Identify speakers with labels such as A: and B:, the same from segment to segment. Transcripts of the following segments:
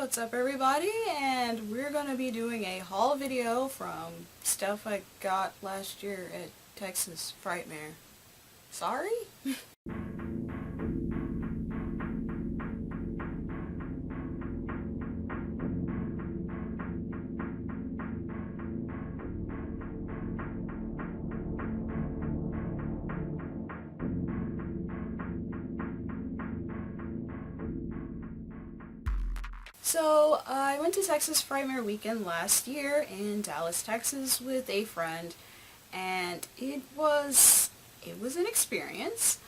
A: What's up everybody, and we're going to be doing a haul video from stuff I got last year at Texas Frightmare. Sorry? So, I went to Texas Frightmare weekend last year in Dallas, Texas with a friend, and it was an experience.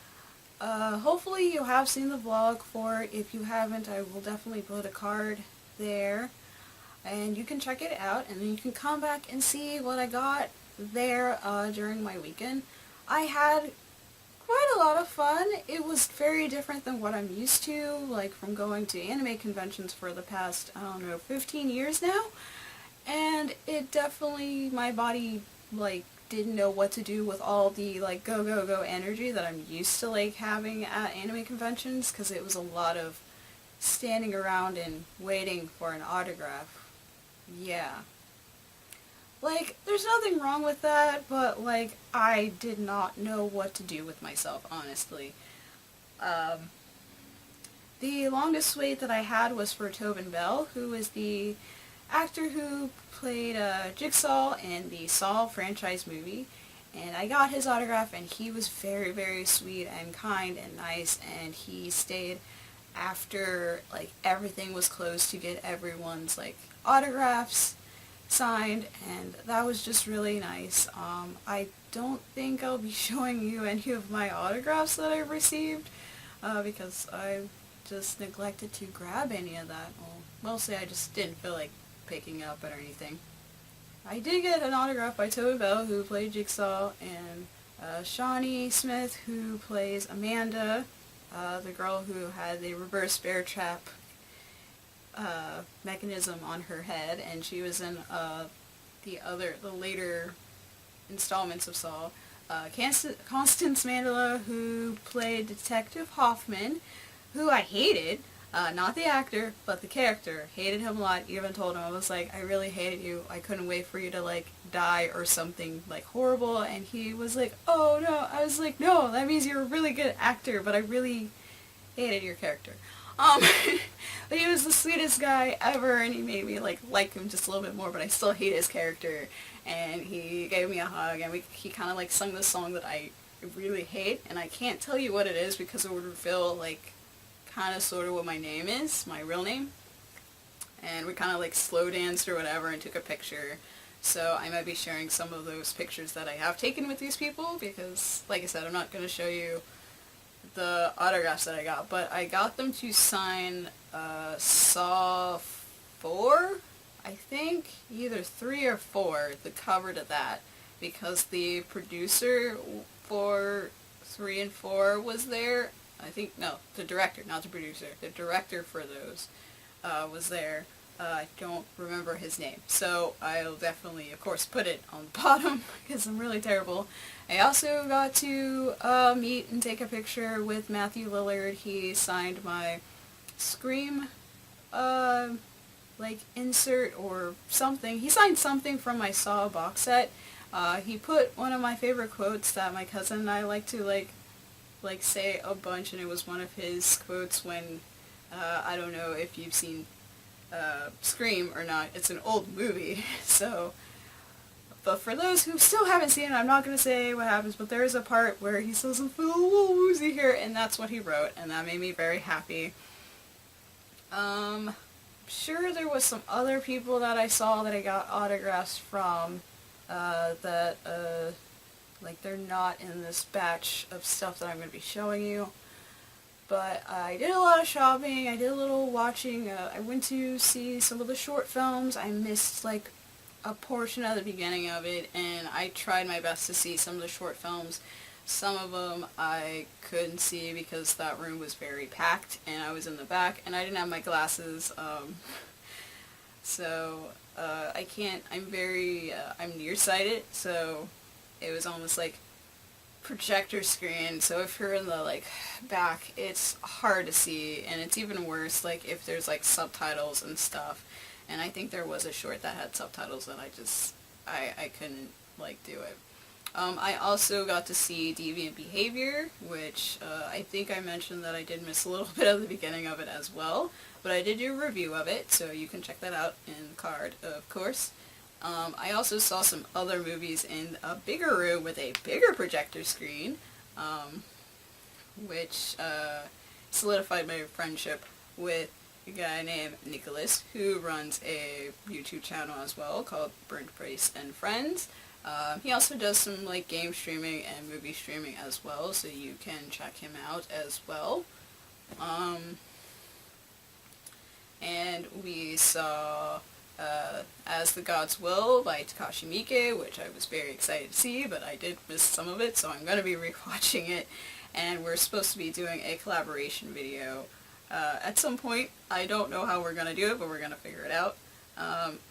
A: Hopefully you have seen the vlog for it. If you haven't, I will definitely put a card there, and you can check it out, and then you can come back and see what I got there during my weekend. I had quite a lot of fun. It was very different than what I'm used to, like from going to anime conventions for the past, I don't know, 15 years now. And it definitely, my body, like, didn't know what to do with all the, like, go, go, go energy that I'm used to, like, having at anime conventions, because it was a lot of standing around and waiting for an autograph. Yeah. Like, there's nothing wrong with that, but, like, I did not know what to do with myself, honestly. The longest wait that I had was for Tobin Bell, who is the actor who played Jigsaw in the Saw franchise movie, and I got his autograph, and he was very, very sweet and kind and nice, and he stayed after, like, everything was closed to get everyone's, like, autographs signed, and that was just really nice. I don't think I'll be showing you any of my autographs that I received, because I just neglected to grab any of that. Well, mostly I just didn't feel like picking up it or anything. I did get an autograph by Tobin Bell, who played Jigsaw, and Shawnee Smith, who plays Amanda, the girl who had the reverse bear trap mechanism on her head, and she was in the later installments of Saw. Constance Mandela, who played Detective Hoffman, who I hated, not the actor, but the character. Hated him a lot. Even told him, I was like, I really hated you. I couldn't wait for you to, like, die or something, like, horrible. And he was like, oh no. I was like, no, that means you're a really good actor, but I really hated your character. But he was the sweetest guy ever, and he made me like him just a little bit more, but I still hate his character. And he gave me a hug, and he kind of like sung this song that I really hate, and I can't tell you what it is because it would reveal like kind of sort of what my name is, my real name. And we kind of like slow danced or whatever and took a picture. So I might be sharing some of those pictures that I have taken with these people because, like I said, I'm not going to show you the autographs that I got, but I got them to sign Saw 4, I think, either 3 or 4, the cover to that, because the producer for 3 and 4 was there. I think, no, the director, not the producer. The director for those was there. I don't remember his name, so I'll definitely, of course, put it on the bottom because I'm really terrible. I also got to meet and take a picture with Matthew Lillard. He signed my Scream, like, insert or something. He signed something from my Saw box set. He put one of my favorite quotes that my cousin and I like to, like say a bunch, and it was one of his quotes when, I don't know if you've seen Scream or not. It's an old movie, so, but for those who still haven't seen it, I'm not going to say what happens, but there is a part where he says, I feel a little woozy here, and that's what he wrote, and that made me very happy. Sure there was some other people that I saw that I got autographs from, like, they're not in this batch of stuff that I'm going to be showing you. But I did a lot of shopping, I did a little watching, I went to see some of the short films. I missed, like, a portion of the beginning of it, and I tried my best to see some of the short films. Some of them I couldn't see because that room was very packed, and I was in the back, and I didn't have my glasses, so I can't, I'm nearsighted, so it was almost like projector screen, so if you're in the like back, it's hard to see, and it's even worse like if there's like subtitles and stuff. And I think there was a short that had subtitles and I couldn't like do it. I also got to see Deviant Behavior, which I think I mentioned that I did miss a little bit of the beginning of it as well, but I did do a review of it, so you can check that out in the card, of course. I also saw some other movies in a bigger room with a bigger projector screen, which solidified my friendship with a guy named Nicholas, who runs a YouTube channel as well called Burnt Brace and Friends. He also does some like game streaming and movie streaming as well, so you can check him out as well. And we saw As the Gods Will by Takashi Miike, which I was very excited to see, but I did miss some of it, so I'm going to be rewatching it. And we're supposed to be doing a collaboration video at some point. I don't know how we're going to do it, but we're going to figure it out.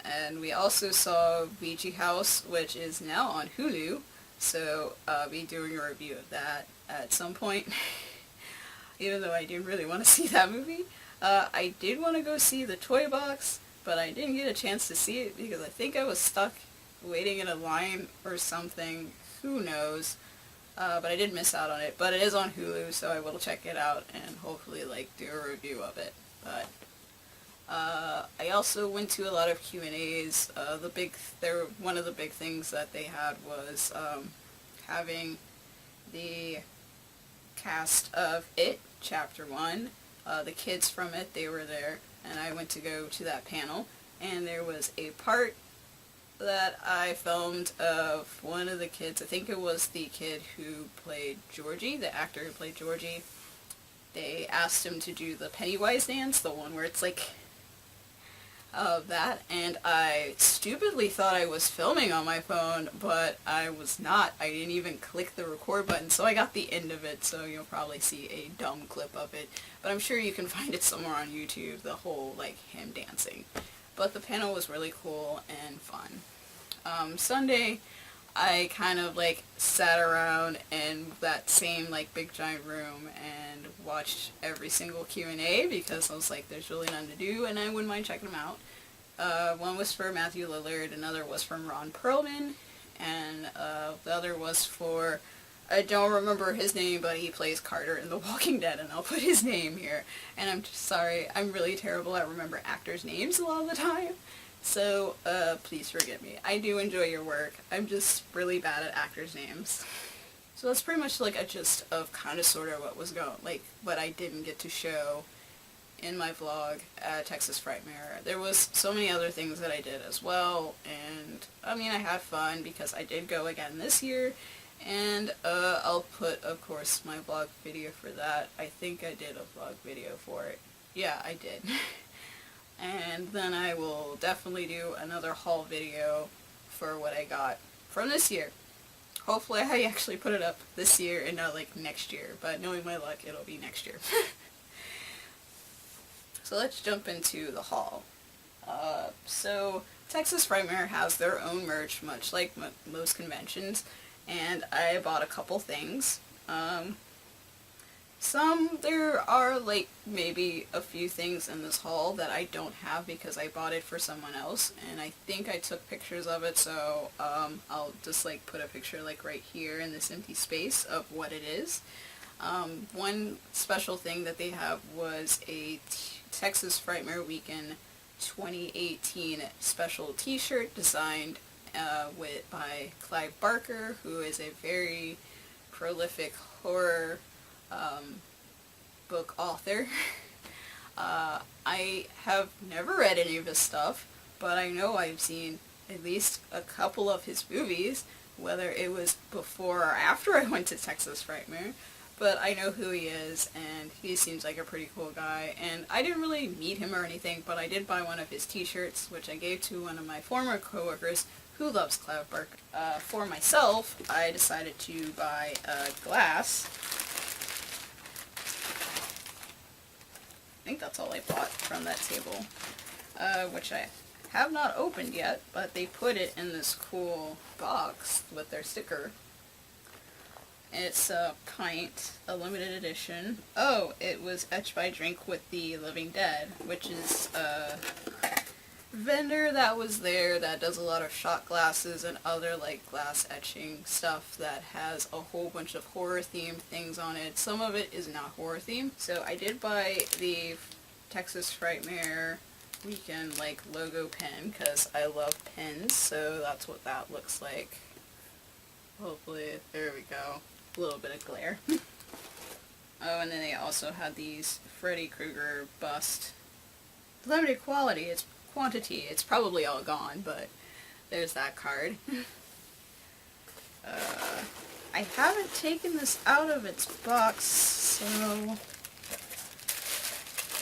A: And we also saw Ouija House, which is now on Hulu, so I'll be doing a review of that at some point, even though I do really want to see that movie. I did want to go see The Toy Box, but I didn't get a chance to see it because I think I was stuck waiting in a line or something, who knows, but I did miss out on it. But it is on Hulu, so I will check it out and hopefully like do a review of it. But I also went to a lot of Q&As. One of the big things that they had was having the cast of It, Chapter 1. The kids from It, they were there, and I went to go to that panel, and there was a part that I filmed of one of the kids. I think it was the kid who played Georgie, the actor who played Georgie. They asked him to do the Pennywise dance, the one where it's like that, and I stupidly thought I was filming on my phone, but I was not. I didn't even click the record button, so I got the end of it, so you'll probably see a dumb clip of it, but I'm sure you can find it somewhere on YouTube, the whole, like, him dancing. But the panel was really cool and fun. Sunday, I kind of, like, sat around in that same, like, big giant room and watched every single Q&A because I was like, there's really nothing to do, and I wouldn't mind checking them out. One was for Matthew Lillard, another was from Ron Perlman, and the other was for, I don't remember his name, but he plays Carter in The Walking Dead, and I'll put his name here. And I'm just sorry, I'm really terrible at remember actors' names a lot of the time, so please forgive me. I do enjoy your work, I'm just really bad at actors' names. So that's pretty much like a gist of kind of sort of what was what I didn't get to show in my vlog at Texas Frightmare. There was so many other things that I did as well, and I mean, I had fun because I did go again this year, and I'll put, of course, my vlog video for that. I think I did a vlog video for it. Yeah, I did. And then I will definitely do another haul video for what I got from this year. Hopefully I actually put it up this year and not like next year, but knowing my luck, it'll be next year. So let's jump into the haul. So Texas Frightmare has their own merch, much like most conventions, and I bought a couple things. There are like maybe a few things in this haul that I don't have because I bought it for someone else, and I think I took pictures of it, so I'll just like put a picture like right here in this empty space of what it is. One special thing that they have was a Texas Frightmare Weekend 2018 special t-shirt designed by Clive Barker, who is a very prolific horror book author. I have never read any of his stuff, but I know I've seen at least a couple of his movies, whether it was before or after I went to Texas Frightmare. But I know who he is, and he seems like a pretty cool guy, and I didn't really meet him or anything, but I did buy one of his t-shirts, which I gave to one of my former coworkers who loves Clive Barker. For myself, I decided to buy a glass. I think that's all I bought from that table, which I have not opened yet, but they put it in this cool box with their sticker. It's a pint, a limited edition. Oh, it was etched by Drink with the Living Dead, which is a vendor that was there that does a lot of shot glasses and other like glass etching stuff that has a whole bunch of horror themed things on it. Some of it is not horror themed. So I did buy the Texas Frightmare Weekend like logo pen because I love pens, so that's what that looks like. Hopefully, there we go. A little bit of glare. Oh, and then they also had these Freddy Krueger bust. Limited quality, it's quantity. It's probably all gone, but there's that card. I haven't taken this out of its box, so...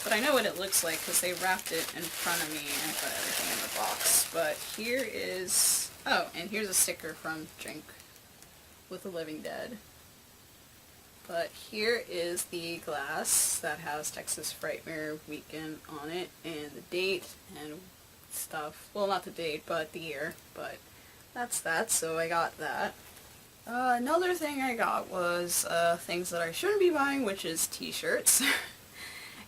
A: But I know what it looks like because they wrapped it in front of me and put everything in the box. But here is... Oh, and here's a sticker from Drink with the Living Dead. But here is the glass that has Texas Frightmare Weekend on it, and the date and stuff. Well, not the date, but the year. But that's that, so I got that. Another thing I got was things that I shouldn't be buying, which is t-shirts.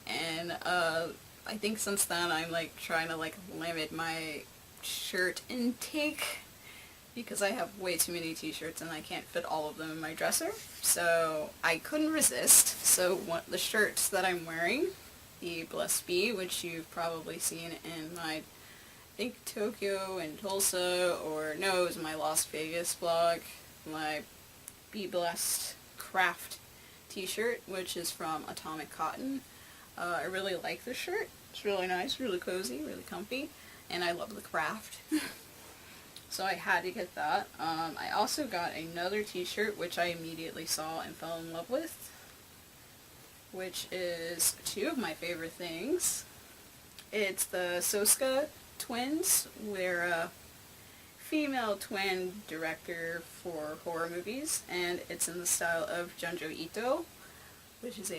A: And I think since then I'm like trying to like limit my shirt intake because I have way too many t-shirts and I can't fit all of them in my dresser. So I couldn't resist. So the shirts that I'm wearing, the Blessed Bee, which you've probably seen in my, I think Tokyo and Tulsa, or no, it was my Las Vegas vlog, my Be Blessed Craft t-shirt, which is from Atomic Cotton. I really like this shirt. It's really nice, really cozy, really comfy, and I love the craft. So I had to get that. I also got another t-shirt, which I immediately saw and fell in love with, which is two of my favorite things. It's the Soska twins. They're a female twin director for horror movies, and it's in the style of Junjo Ito, which is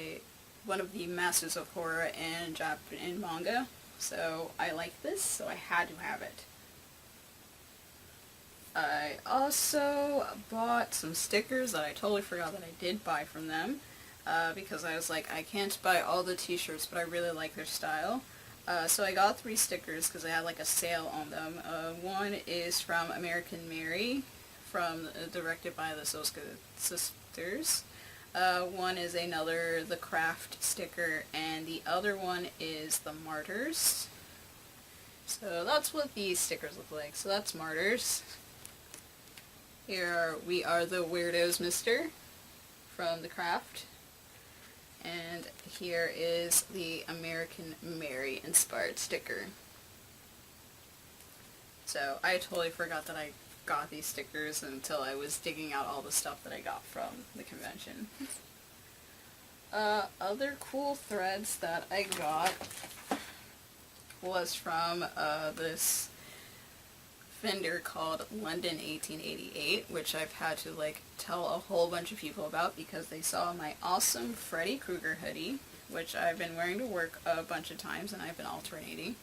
A: one of the masters of horror in manga. So I like this, so I had to have it. I also bought some stickers that I totally forgot that I did buy from them, because I was like, I can't buy all the t-shirts, but I really like their style. So I got 3 stickers because I had like a sale on them. One is from American Mary, directed by the Soska sisters. One is another The Craft sticker, and the other one is the Martyrs. So that's what these stickers look like. So that's Martyrs. Here We Are the Weirdos, Mister, from The Craft. And here is the American Mary inspired sticker. So I totally forgot that I got these stickers until I was digging out all the stuff that I got from the convention. Other cool threads that I got was from this vendor called London 1888, which I've had to like tell a whole bunch of people about because they saw my awesome Freddy Krueger hoodie, which I've been wearing to work a bunch of times and I've been alternating.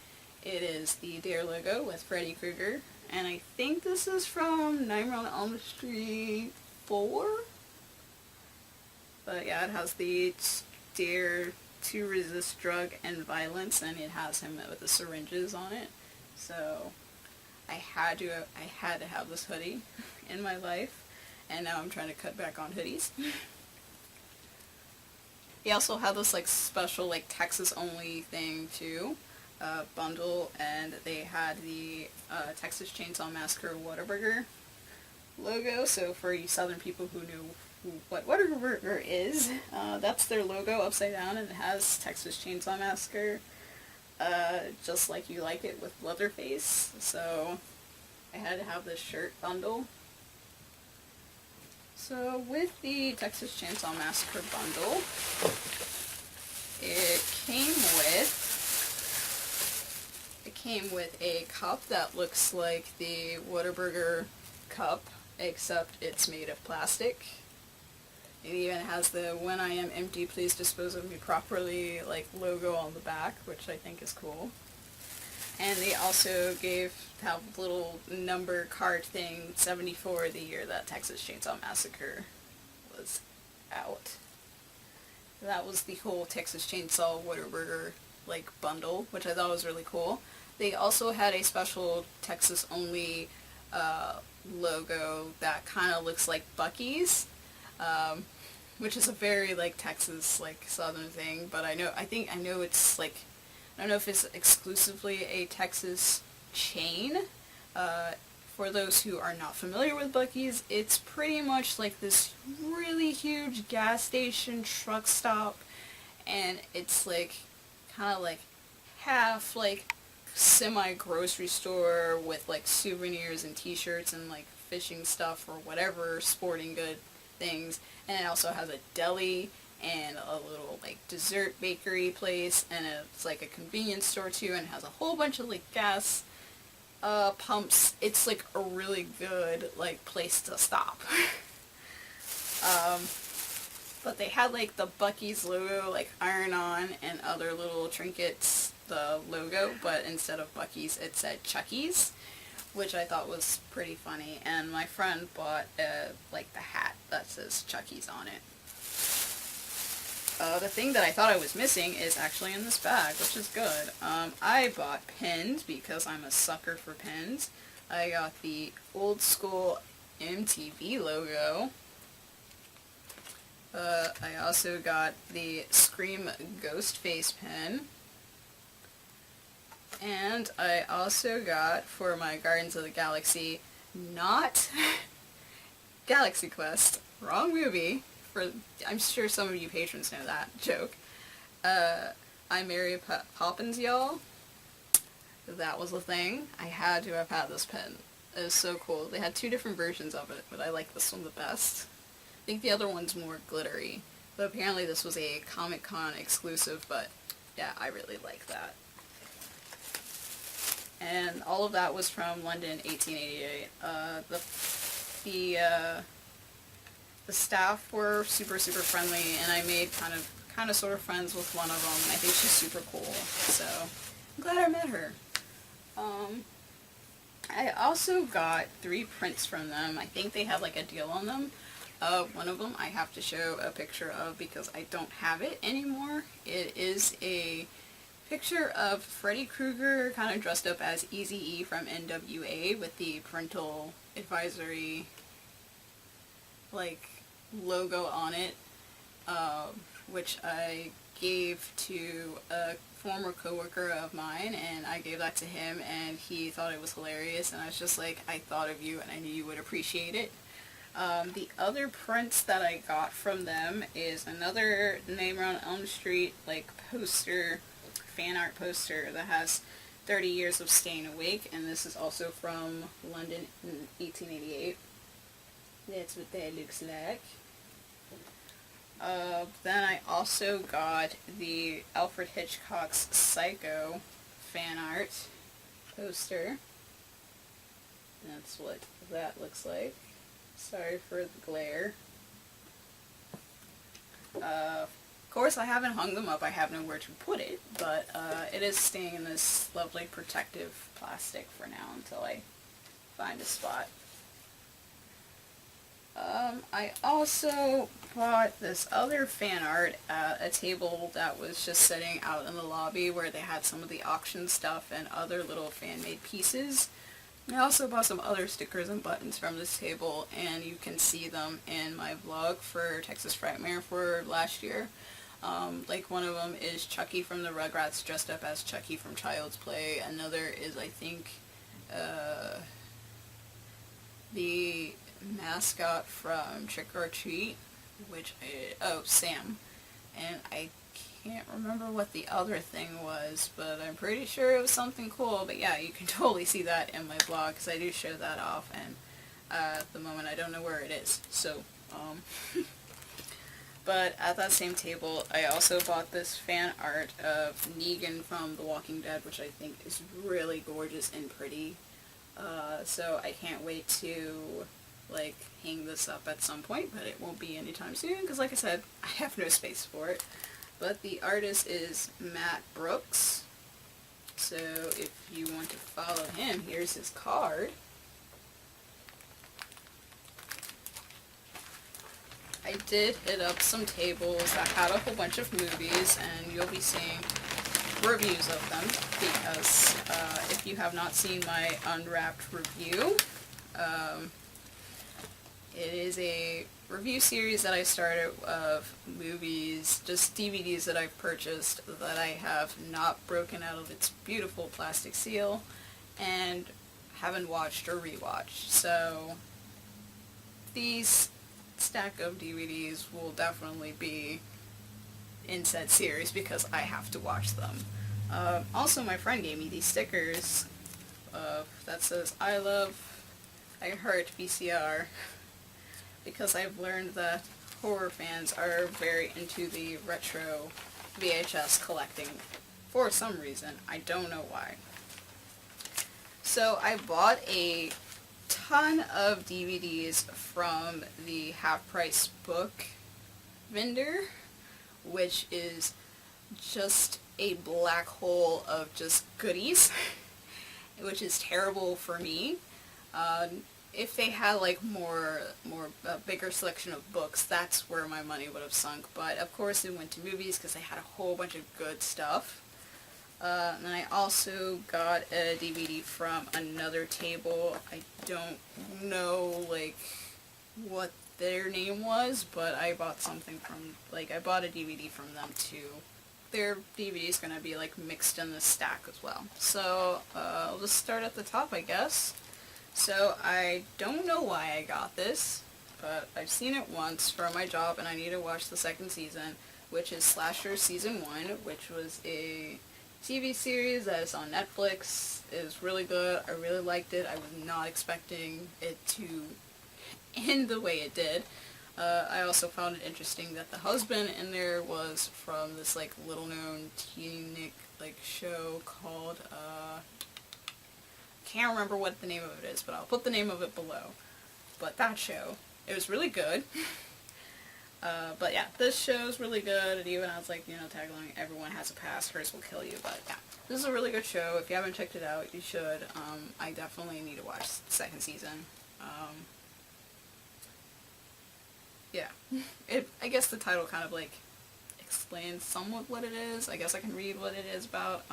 A: It is the Dare logo with Freddy Krueger, and I think this is from Nightmare on Elm Street 4? But yeah, it has the Dare to resist drug and violence, and it has him with the syringes on it. So I had to have this hoodie in my life, and now I'm trying to cut back on hoodies. He also had this like special like Texas only thing too, bundle, and they had the Texas Chainsaw Massacre Whataburger logo. So for you Southern people who knew what Whataburger is, that's their logo upside down, and it has Texas Chainsaw Massacre, just like you like it, with Leatherface. So I had to have this shirt bundle. So with the Texas Chainsaw Massacre bundle, it came with a cup that looks like the Whataburger cup, except it's made of plastic. It even has the "When I am empty, please dispose of me properly" like logo on the back, which I think is cool. And they also have a little number card thing, 74, the year that Texas Chainsaw Massacre was out. That was the whole Texas Chainsaw Whataburger like bundle, which I thought was really cool. They also had a special Texas only logo that kind of looks like Buc-ee's, which is a very like Texas like southern thing. But I know it's like, I don't know if it's exclusively a Texas chain. For those who are not familiar with Buc-ee's, it's pretty much like this really huge gas station truck stop, and it's like kind of like half like semi-grocery store with like souvenirs and t-shirts and like fishing stuff or whatever sporting good things, and it also has a deli and a little like dessert bakery place, and it's like a convenience store too, and it has a whole bunch of like gas pumps. It's like a really good like place to stop. But they had like the Buc-ee's logo like iron on and other little trinkets, the logo, but instead of Buc-ee's it said Chucky's, which I thought was pretty funny, and my friend bought like the hat that says Chucky's on it. The thing that I thought I was missing is actually in this bag, which is good. I bought pins because I'm a sucker for pins. I got the old school MTV logo. I also got the Scream Ghost Face pin. And I also got, for my Guardians of the Galaxy, not Galaxy Quest, wrong movie. I'm sure some of you patrons know that joke. I'm Mary Poppins, y'all. That was a thing. I had to have had this pen. It was so cool. They had two different versions of it, but I like this one the best. I think the other one's more glittery, but apparently this was a Comic-Con exclusive, but yeah, I really like that. And all of that was from London, 1888. The staff were super friendly, and I made kind of sort of friends with one of them, and I think she's super cool, so I'm glad I met her. I also got 3 prints from them. I think they had like a deal on them. One of them I have to show a picture of because I don't have it anymore. It is a picture of Freddy Krueger kind of dressed up as Eazy-E from NWA with the parental advisory like logo on it, which I gave to a former coworker of mine, and I gave that to him, and he thought it was hilarious, and I was just like, I thought of you and I knew you would appreciate it. The other prints that I got from them is another Nightmare on Elm Street like poster, fan art poster that has 30 years of staying awake, and this is also from London in 1888. That's what that looks like. Then I also got the Alfred Hitchcock's Psycho fan art poster. That's what that looks like. Sorry for the glare. Of course, I haven't hung them up. I have nowhere to put it, but it is staying in this lovely protective plastic for now until I find a spot. I also bought this other fan art at a table that was just sitting out in the lobby where they had some of the auction stuff and other little fan-made pieces. I also bought some other stickers and buttons from this table, and you can see them in my vlog for Texas Frightmare for last year. Like one of them is Chucky from the Rugrats dressed up as Chucky from Child's Play. Another is, I think, the mascot from Trick or Treat, Sam. And I can't remember what the other thing was, but I'm pretty sure it was something cool. But yeah, you can totally see that in my vlog, because I do show that off, and at the moment I don't know where it is. So, but at that same table, I also bought this fan art of Negan from The Walking Dead, which I think is really gorgeous and pretty. So I can't wait to like hang this up at some point, but it won't be anytime soon because, like I said, I have no space for it. But the artist is Matt Brooks, so if you want to follow him, here's his card. I did hit up some tables that had a whole bunch of movies, and you'll be seeing reviews of them, because if you have not seen my Unwrapped review, it is a review series that I started of movies, just DVDs that I've purchased that I have not broken out of its beautiful plastic seal and haven't watched or rewatched. So these stack of DVDs will definitely be in said series because I have to watch them. Also, my friend gave me these stickers that says I heart VCR, because I've learned that horror fans are very into the retro VHS collecting for some reason. I don't know why. So I bought a ton of DVDs from the half-price book vendor, which is just a black hole of just goodies, which is terrible for me. If they had like a bigger selection of books, that's where my money would have sunk. But of course it went to movies because they had a whole bunch of good stuff. And I also got a DVD from another table. I don't know like what their name was, but I bought something from, I bought a DVD from them too. Their DVD is going to be like mixed in the stack as well. So I'll just start at the top, I guess. So I don't know why I got this, but I've seen it once for my job and I need to watch the second season, which is Slasher Season 1, which was a TV series that is on Netflix. It was really good. I really liked it. I was not expecting it to end the way it did. I also found it interesting that the husband in there was from this like little known teen show called can't remember what the name of it is, but I'll put the name of it below. But that show, it was really good. But yeah, this show is really good, and even as tagline, everyone has a past, hers will kill you. But yeah, this is a really good show. If you haven't checked it out, you should. I definitely need to watch the second season. Yeah, I guess the title kind of explains somewhat what it is. I guess I can read what it is about.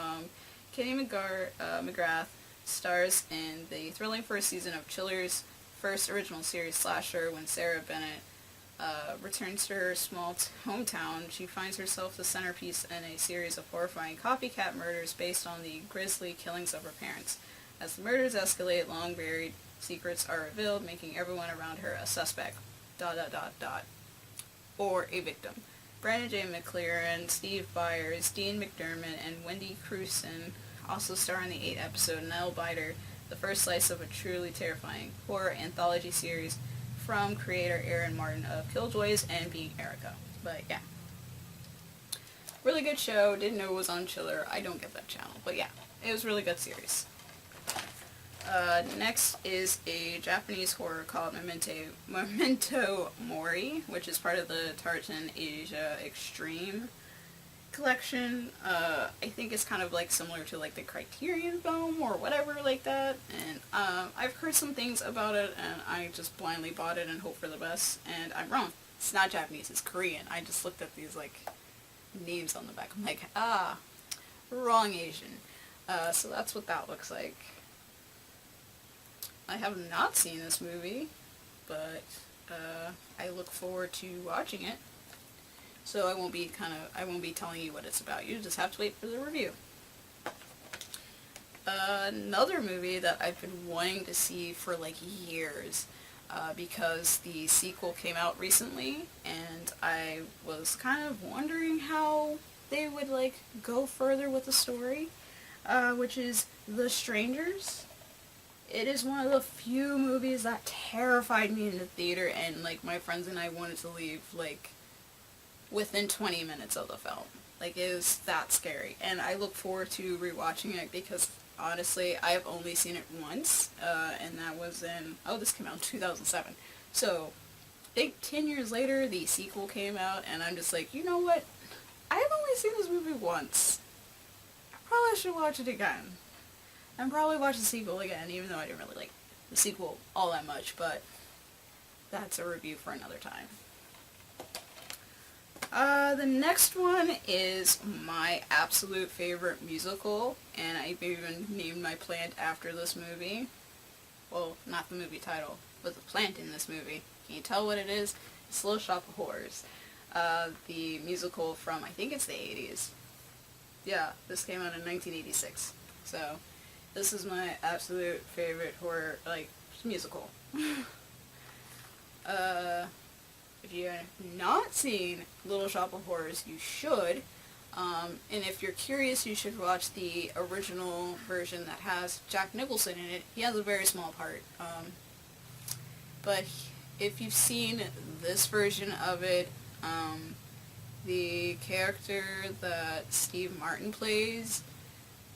A: Kenny McGrath stars in the thrilling first season of Chiller's first original series slasher. When Sarah Bennett returns to her small hometown, she finds herself the centerpiece in a series of horrifying copycat murders based on the grisly killings of her parents. As the murders escalate, long-buried secrets are revealed, making everyone around her a suspect. ... or a victim. Brandon J. McLaren, Steve Byers, Dean McDermott, and Wendy Crewson also star in the 8th episode Nail Biter, the first slice of a truly terrifying horror anthology series from creator Aaron Martin of Killjoys and Being Erica. But yeah. Really good show. Didn't know it was on Chiller. I don't get that channel. But yeah, it was a really good series. Next is a Japanese horror called Memento Mori, which is part of the Tartan Asia Extreme collection. I think it's kind of similar to the Criterion film or whatever like that. And I've heard some things about it, and I just blindly bought it and hope for the best. And I'm wrong. It's not Japanese. It's Korean. I just looked at these names on the back. I'm like, wrong Asian. So that's what that looks like. I have not seen this movie, but I look forward to watching it. So I won't be telling you what it's about. You just have to wait for the review. Another movie that I've been wanting to see for years, because the sequel came out recently, and I was kind of wondering how they would go further with the story, which is The Strangers. It is one of the few movies that terrified me in the theater, and my friends and I wanted to leave within 20 minutes of the film. It is that scary, and I look forward to rewatching it because honestly I have only seen it once, and that was in, this came out in 2007. So I think 10 years later the sequel came out, and I'm just you know what? I've only seen this movie once. I probably should watch it again. And probably watch the sequel again, even though I didn't really like the sequel all that much, but that's a review for another time. The next one is my absolute favorite musical, and I've even named my plant after this movie. Well, not the movie title, but the plant in this movie. Can you tell what it is? It's Little Shop of Horrors. The musical from, I think it's the 80s. Yeah, this came out in 1986. So, this is my absolute favorite horror, musical. If you have not seen Little Shop of Horrors, you should. And if you're curious, you should watch the original version that has Jack Nicholson in it. He has a very small part. But if you've seen this version of it, the character that Steve Martin plays,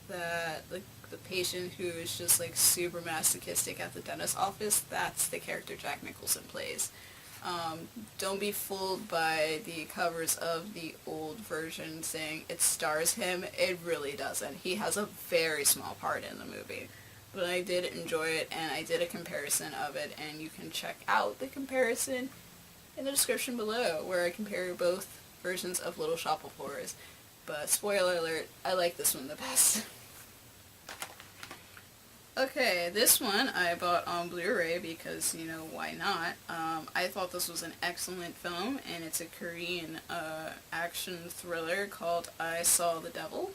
A: that the patient who is just super masochistic at the dentist's office, that's the character Jack Nicholson plays. Don't be fooled by the covers of the old version saying it stars him. It really doesn't. He has a very small part in the movie. But I did enjoy it, and I did a comparison of it, and you can check out the comparison in the description below, where I compare both versions of Little Shop of Horrors. But spoiler alert, I like this one the best. Okay, this one I bought on Blu-ray because, why not? I thought this was an excellent film, and it's a Korean action thriller called I Saw the Devil.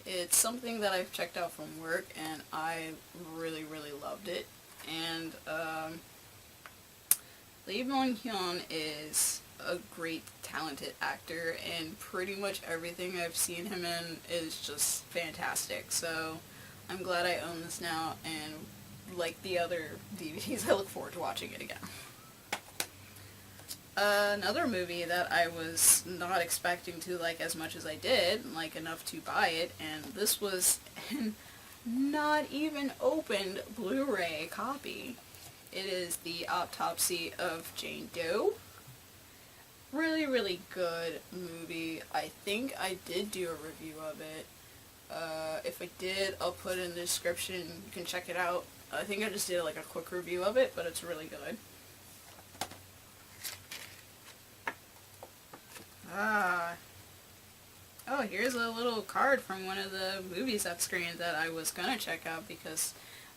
A: It's something that I've checked out from work, and I really, really loved it. And Lee Byung-hyun is a great, talented actor, and pretty much everything I've seen him in is just fantastic. So I'm glad I own this now, and like the other DVDs, I look forward to watching it again. Another movie that I was not expecting to like as much as I did, like enough to buy it, and this was an not even opened Blu-ray copy. It is The Autopsy of Jane Doe. Really, really good movie. I think I did do a review of it. If I did, I'll put it in the description. You can check it out. I think I just did a quick review of it, but it's really good. Oh, here's a little card from one of the movies that screened that I was gonna check out because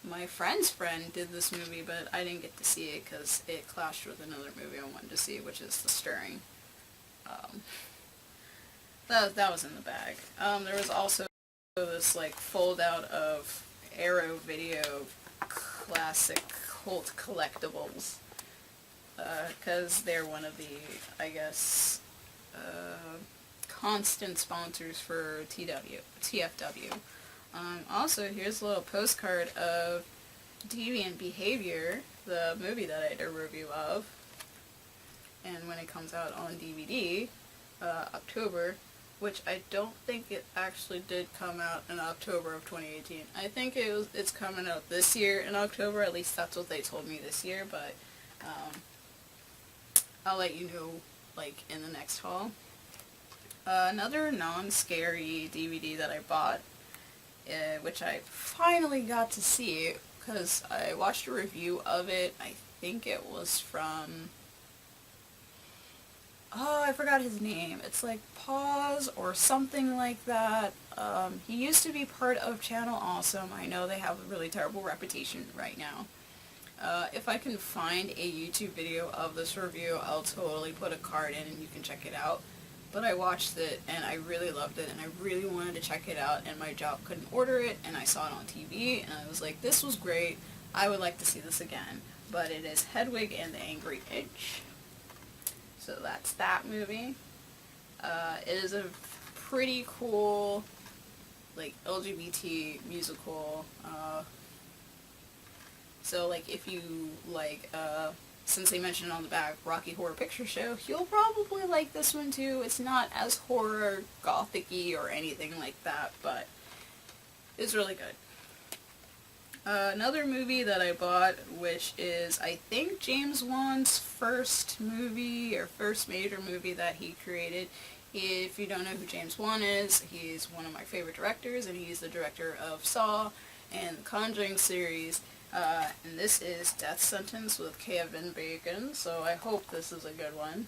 A: my friend's friend did this movie, but I didn't get to see it because it clashed with another movie I wanted to see, which is The Stirring. That was in the bag. There was also this fold out of Arrow Video classic cult collectibles, because they're one of the, I guess, constant sponsors for TFW. Also, here's a little postcard of Deviant Behavior, the movie that I did a review of, and when it comes out on DVD, October, which I don't think it actually did come out in October of 2018. I think it's coming out this year in October, at least that's what they told me this year, but I'll let you know in the next haul. Another non-scary DVD that I bought, which I finally got to see because I watched a review of it. I think it was from, I forgot his name. It's Pause or something like that. He used to be part of Channel Awesome. I know they have a really terrible reputation right now. If I can find a YouTube video of this review, I'll totally put a card in and you can check it out. But I watched it, and I really loved it, and I really wanted to check it out, and my job couldn't order it, and I saw it on TV, and I was like, this was great, I would like to see this again. But it is Hedwig and the Angry Inch. So that's that movie. It is a pretty cool, LGBT musical. So, if you since they mentioned on the back, Rocky Horror Picture Show, you'll probably like this one too. It's not as horror gothic-y or anything like that, but it's really good. Another movie that I bought, which is, I think, James Wan's first movie, or first major movie that he created. If you don't know who James Wan is, he's one of my favorite directors, and he's the director of Saw and the Conjuring series. And this is Death Sentence with Kevin Bacon, so I hope this is a good one.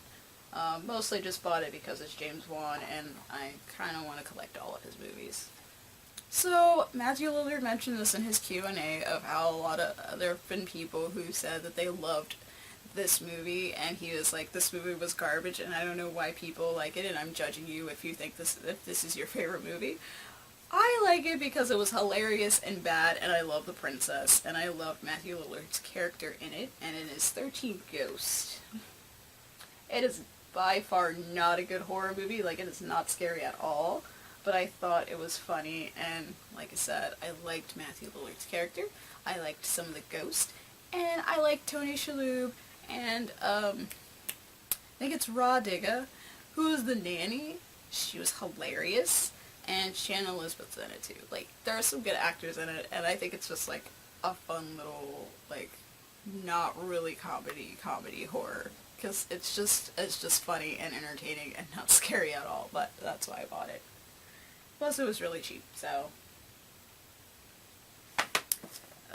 A: Mostly just bought it because it's James Wan, and I kind of want to collect all of his movies. So, Matthew Lillard mentioned this in his Q&A of how there have been people who said that they loved this movie, and he was like, this movie was garbage, and I don't know why people like it, and I'm judging you if you think if this is your favorite movie. I like it because it was hilarious and bad, and I love the princess, and I love Matthew Lillard's character in it, and in his 13th Ghost. It is by far not a good horror movie, like it is not scary at all, but I thought it was funny, and like I said, I liked Matthew Lillard's character, I liked some of the ghosts, and I liked Tony Shalhoub, and I think it's Raw Digga, who is the nanny. She was hilarious, and Shannon Elizabeth's in it too. Like, there are some good actors in it, and I think it's just like a fun little, like, not really comedy horror, because it's just funny and entertaining and not scary at all, but that's why I bought it. Plus, it was really cheap, so.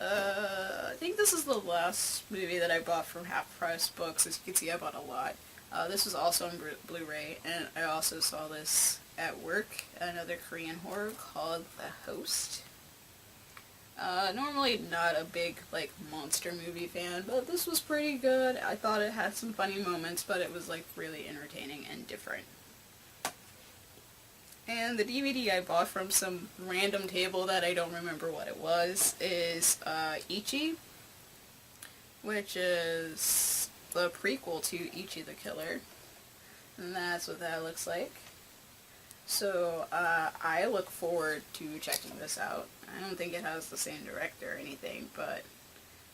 A: I think this is the last movie that I bought from Half Price Books. As you can see, I bought a lot. This was also on Blu-ray, and I also saw this at work, another Korean horror called The Host. Normally not a big, like, monster movie fan, but this was pretty good. I thought it had some funny moments, but it was, like, really entertaining and different. And the DVD I bought from some random table that I don't remember what it was is Ichi, which is the prequel to Ichi the Killer. And that's what that looks like. So I look forward to checking this out. I don't think it has the same director or anything, but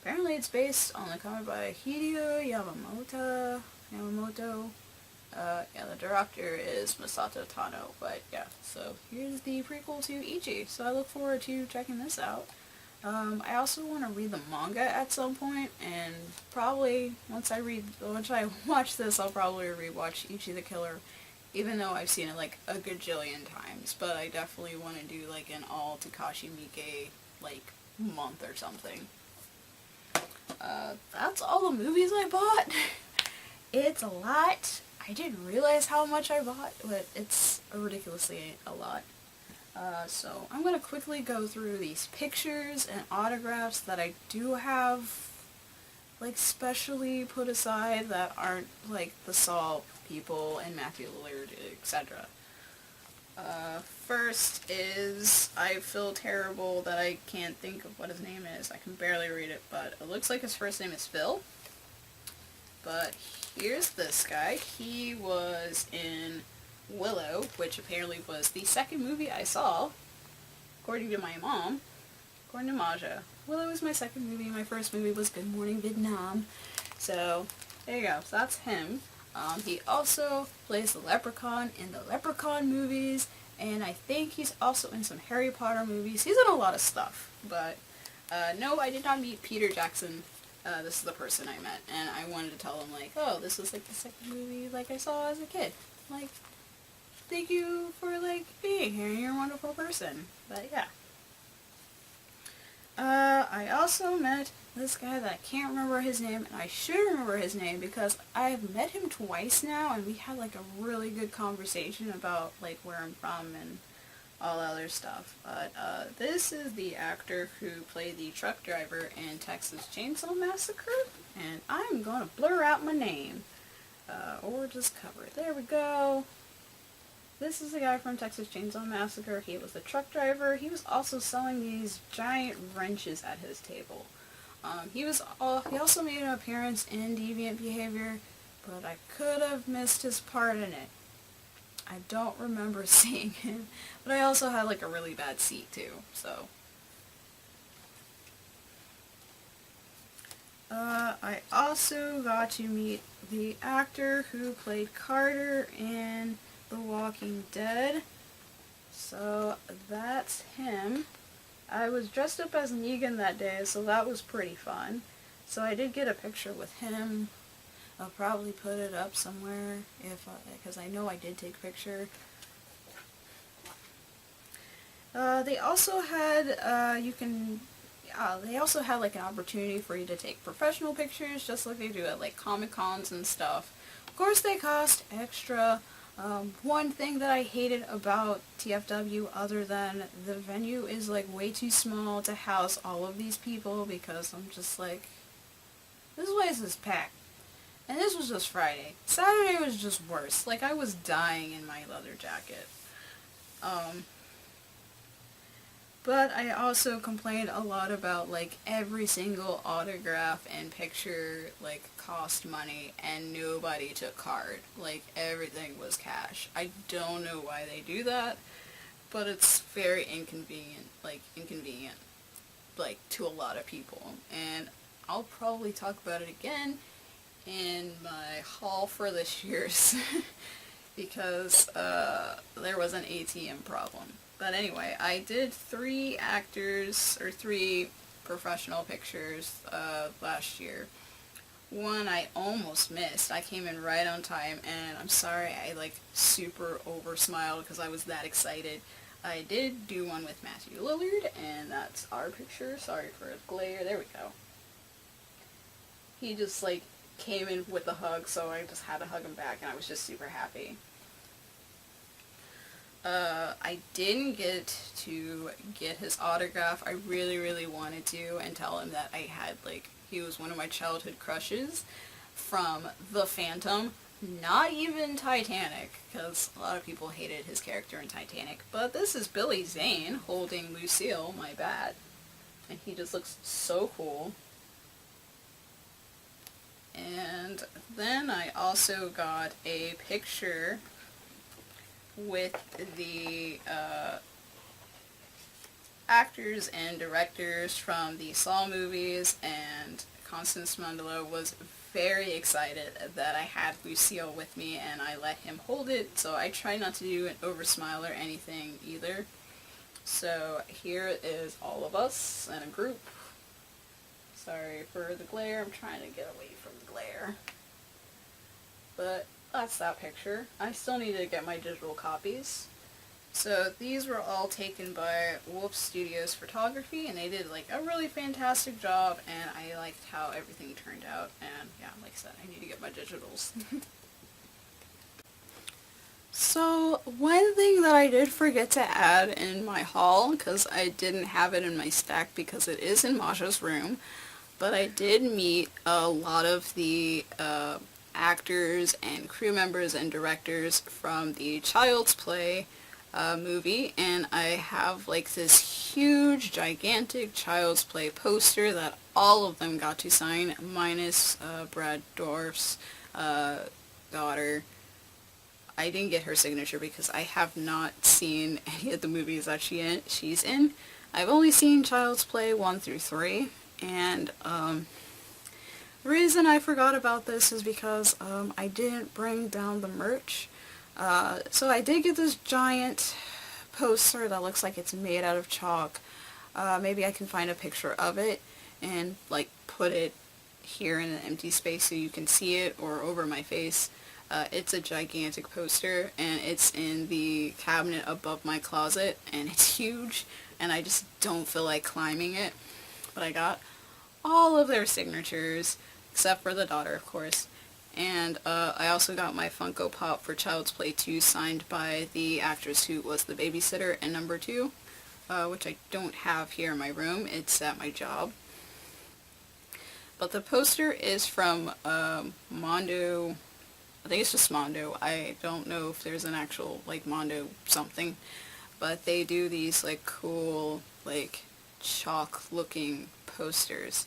A: apparently it's based on the comic by Hideo Yamamoto. Yeah, the director is Masato Tano, but yeah, so here's the prequel to Ichi, so I look forward to checking this out. I also want to read the manga at some point, and probably once I watch this, I'll probably rewatch Ichi the Killer, even though I've seen it like a gajillion times, but I definitely want to do like an all Takashi Miike like month or something. That's all the movies I bought. It's a lot. I didn't realize how much I bought, but it's ridiculously a lot. So I'm going to quickly go through these pictures and autographs that I do have, like, specially put aside that aren't, like, the Saw people and Matthew Lillard, etc. First is, I feel terrible that I can't think of what his name is. I can barely read it, but it looks like his first name is Phil. But here's this guy. He was in Willow, which apparently was the second movie I saw, according to my mom, according to Maja. Willow was my second movie. My first movie was Good Morning Vietnam. So, there you go. So that's him. He also plays the Leprechaun in the Leprechaun movies, and I think he's also in some Harry Potter movies. He's in a lot of stuff, but no, I did not meet Peter Jackson. This is the person I met, and I wanted to tell him, like, oh, this was, like, the second movie, like, I saw as a kid. Like, thank you for, like, being here, you're a wonderful person. But, yeah. I also met this guy that I can't remember his name, and I should remember his name, because I've met him twice now, and we had, like, a really good conversation about, like, where I'm from and all other stuff. But this is the actor who played the truck driver in Texas Chainsaw Massacre, and I'm going to blur out my name, or just cover it. There we go. This is the guy from Texas Chainsaw Massacre. He was the truck driver. He was also selling these giant wrenches at his table. He also made an appearance in Deviant Behavior, but I could have missed his part in it. I don't remember seeing him, but I also had like a really bad seat too, so. I also got to meet the actor who played Carter in The Walking Dead, so that's him. I was dressed up as Negan that day, so that was pretty fun. So I did get a picture with him. I'll probably put it up somewhere because I know I did take a picture. They also had, they also had like an opportunity for you to take professional pictures, just like they do at like Comic Cons and stuff. Of course, they cost extra. One thing that I hated about TFW, other than the venue, is like way too small to house all of these people, because I'm just like, this place is packed. And this was just Friday. Saturday was just worse. Like, I was dying in my leather jacket. But I also complained a lot about, like, every single autograph and picture, like, cost money, and nobody took card. Like, everything was cash. I don't know why they do that, but it's very inconvenient, like, to a lot of people. And I'll probably talk about it again in my haul for this year's because there was an ATM problem. But anyway, I did 3 professional pictures last year. One I almost missed. I came in right on time, and I'm sorry I like super over smiled because I was that excited. I did do one with Matthew Lillard, and that's our picture. Sorry for the glare. There we go. He just like came in with a hug, so I just had to hug him back, and I was just super happy. I didn't get to get his autograph. I really, really wanted to, and tell him that I had, like, he was one of my childhood crushes from The Phantom, not even Titanic, because a lot of people hated his character in Titanic, but this is Billy Zane holding Lucille, my bat, and he just looks so cool. And then I also got a picture with the actors and directors from the Saw movies, and Constance Mandela was very excited that I had Lucille with me, and I let him hold it, so I try not to do an over smile or anything either. So here is all of us in a group. Sorry for the glare, I'm trying to get away from the glare. But that's that picture. I still need to get my digital copies. So these were all taken by Wolf Studios Photography, and they did like a really fantastic job, and I liked how everything turned out, and yeah, like I said, I need to get my digitals. So one thing that I did forget to add in my haul, because I didn't have it in my stack because it is in Masha's room, but I did meet a lot of the actors and crew members and directors from the Child's Play movie, and I have like this huge, gigantic Child's Play poster that all of them got to sign, minus Brad Dourif's daughter. I didn't get her signature because I have not seen any of the movies that she's in. I've only seen Child's Play 1 through 3, and the reason I forgot about this is because I didn't bring down the merch. So I did get this giant poster that looks like it's made out of chalk. Maybe I can find a picture of it and like put it here in an empty space so you can see it, or over my face. It's a gigantic poster, and it's in the cabinet above my closet, and it's huge, and I just don't feel like climbing it. But I got all of their signatures, except for the daughter, of course. And I also got my Funko Pop for Child's Play 2 signed by the actress who was the babysitter in number 2, which I don't have here in my room. It's at my job. But the poster is from Mondo. I think it's just Mondo. I don't know if there's an actual, like, Mondo something. But they do these, like, cool, like, chalk-looking posters.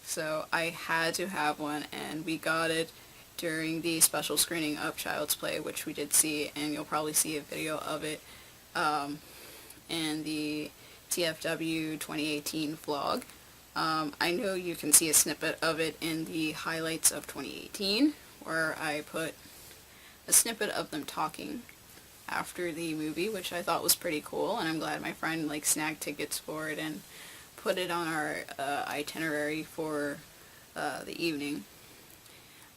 A: So I had to have one, and we got it during the special screening of Child's Play, which we did see, and you'll probably see a video of it in the TFW 2018 vlog. I know you can see a snippet of it in the highlights of 2018, where I put a snippet of them talking after the movie, which I thought was pretty cool, and I'm glad my friend like snagged tickets for it and put it on our itinerary for the evening.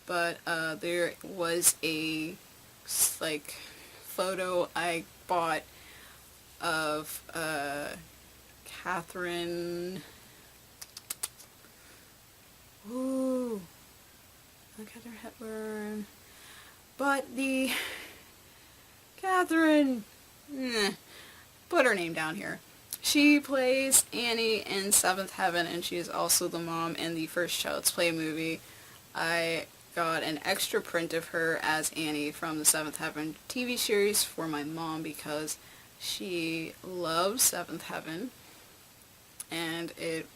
A: But there was a like photo I bought of Catherine Hepburn. But the Catherine, put her name down here. She plays Annie in Seventh Heaven, and she is also the mom in the first Child's Play movie. I got an extra print of her as Annie from the Seventh Heaven TV series for my mom because she loves Seventh Heaven, and it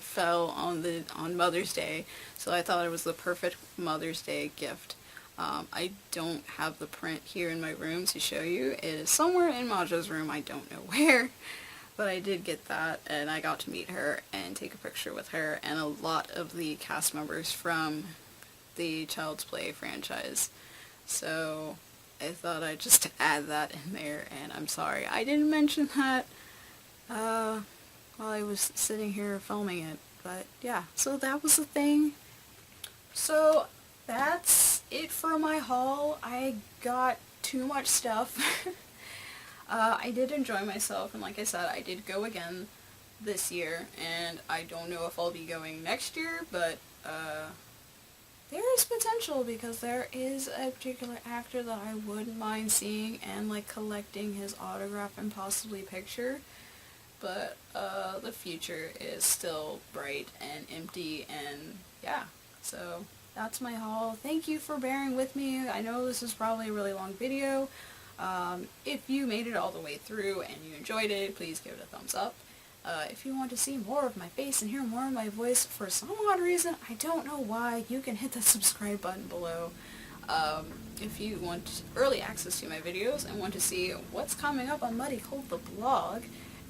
A: fell on Mother's Day, so I thought it was the perfect Mother's Day gift. I don't have the print here in my room to show you. It is somewhere in Majo's room, I don't know where, but I did get that, and I got to meet her and take a picture with her and a lot of the cast members from the Child's Play franchise. So I thought I'd just add that in there, and I'm sorry I didn't mention that while I was sitting here filming it. But yeah, so that was the thing. So that's it for my haul. I got too much stuff. I did enjoy myself, and like I said, I did go again this year, and I don't know if I'll be going next year, but there is potential because there is a particular actor that I wouldn't mind seeing and like collecting his autograph and possibly picture, but the future is still bright and empty, and yeah, so that's my haul. Thank you for bearing with me. I know this is probably a really long video. If you made it all the way through and you enjoyed it, please give it a thumbs up. If you want to see more of my face and hear more of my voice for some odd reason, I don't know why, you can hit the subscribe button below. If you want early access to my videos and want to see what's coming up on Muddy Cold the blog,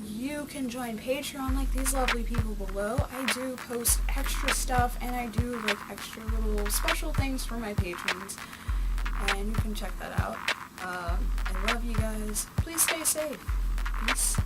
A: you can join Patreon like these lovely people below. I do post extra stuff, and I do like extra little special things for my patrons, and you can check that out. I love you guys. Please stay safe. Peace.